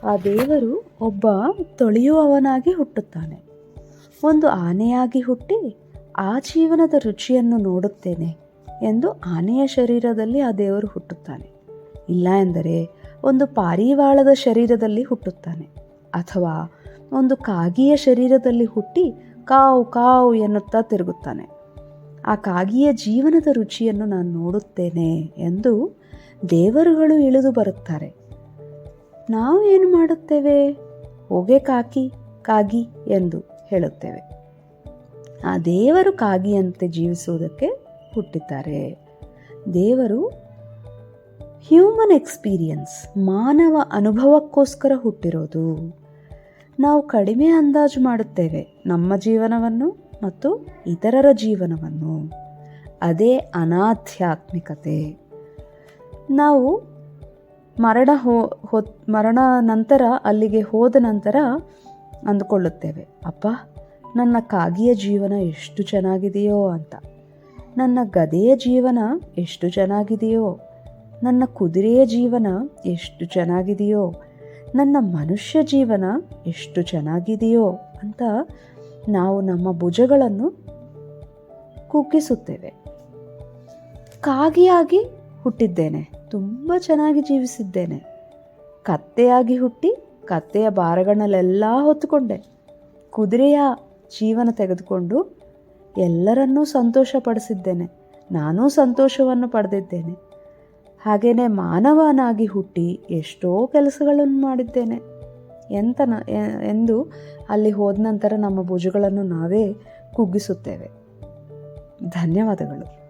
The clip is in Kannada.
ಆ ದೇವರು ಒಬ್ಬ ತೊಳೆಯುವವನಾಗಿ ಹುಟ್ಟುತ್ತಾನೆ. ಒಂದು ಆನೆಯಾಗಿ ಹುಟ್ಟಿ ಆ ಜೀವನದ ರುಚಿಯನ್ನು ನೋಡುತ್ತೇನೆ ಎಂದು ಆನೆಯ ಶರೀರದಲ್ಲಿ ಆ ದೇವರು ಹುಟ್ಟುತ್ತಾನೆ. ಇಲ್ಲ ಎಂದರೆ ಒಂದು ಪಾರಿವಾಳದ ಶರೀರದಲ್ಲಿ ಹುಟ್ಟುತ್ತಾನೆ, ಅಥವಾ ಒಂದು ಕಾಗಿಯ ಶರೀರದಲ್ಲಿ ಹುಟ್ಟಿ ಕಾವು ಕಾವು ಎನ್ನುತ್ತಾ ತಿರುಗುತ್ತಾನೆ. ಆ ಕಾಗಿಯ ಜೀವನದ ರುಚಿಯನ್ನು ನಾನು ನೋಡುತ್ತೇನೆ ಎಂದು ದೇವರುಗಳು ಇಳಿದು ಬರುತ್ತಾರೆ. ನಾವು ಏನು ಮಾಡುತ್ತೇವೆ? ಹೋಗೆ ಕಾಗಿ ಎಂದು ಹೇಳುತ್ತೇವೆ. ಆ ದೇವರು ಕಾಗಿಯಂತೆ ಜೀವಿಸುವುದಕ್ಕೆ ಹುಟ್ಟಿದ್ದಾರೆ. ದೇವರು ಹ್ಯೂಮನ್ ಎಕ್ಸ್ಪೀರಿಯನ್ಸ್, ಮಾನವ ಅನುಭವಕ್ಕೋಸ್ಕರ ಹುಟ್ಟಿರೋದು. ನಾವು ಕಡಿಮೆ ಅಂದಾಜು ಮಾಡುತ್ತೇವೆ ನಮ್ಮ ಜೀವನವನ್ನು ಮತ್ತು ಇತರರ ಜೀವನವನ್ನು. ಅದೇ ಅನಾಧ್ಯಾತ್ಮಿಕತೆ. ನಾವು ಮರಣ ನಂತರ ಅಲ್ಲಿಗೆ ಹೋದ ನಂತರ ಅಂದುಕೊಳ್ಳುತ್ತೇವೆ, ಅಪ್ಪ ನನ್ನ ಕಾಗಿಯ ಜೀವನ ಎಷ್ಟು ಚೆನ್ನಾಗಿದೆಯೋ ಅಂತ, ನನ್ನ ಗದೆಯ ಜೀವನ ಎಷ್ಟು ಚೆನ್ನಾಗಿದೆಯೋ, ನನ್ನ ಕುದುರೆಯ ಜೀವನ ಎಷ್ಟು ಚೆನ್ನಾಗಿದೆಯೋ, ನನ್ನ ಮನುಷ್ಯ ಜೀವನ ಎಷ್ಟು ಚೆನ್ನಾಗಿದೆಯೋ ಅಂತ ನಾವು ನಮ್ಮ ಭುಜಗಳನ್ನು ಕುಗ್ಗಿಸುತ್ತೇವೆ. ಕಾಗಿಯಾಗಿ ಹುಟ್ಟಿದ್ದೇನೆ, ತುಂಬ ಚೆನ್ನಾಗಿ ಜೀವಿಸಿದ್ದೇನೆ. ಕತ್ತೆಯಾಗಿ ಹುಟ್ಟಿ ಕತ್ತೆಯ ಭಾರಗಳನ್ನೆಲ್ಲ ಹೊತ್ತುಕೊಂಡೆ. ಕುದುರೆಯ ಜೀವನ ತೆಗೆದುಕೊಂಡು ಎಲ್ಲರನ್ನೂ ಸಂತೋಷಪಡಿಸಿದ್ದೇನೆ, ನಾನೂ ಸಂತೋಷವನ್ನು ಪಡೆದಿದ್ದೇನೆ. ಹಾಗೆಯೇ ಮಾನವನಾಗಿ ಹುಟ್ಟಿ ಎಷ್ಟೋ ಕೆಲಸಗಳನ್ನು ಮಾಡಿದ್ದೇನೆ ಎಂದು ಅಲ್ಲಿ ಹೋದ ನಂತರ ನಮ್ಮ ಭುಜಗಳನ್ನು ನಾವೇ ಕುಗ್ಗಿಸುತ್ತೇವೆ. ಧನ್ಯವಾದಗಳು.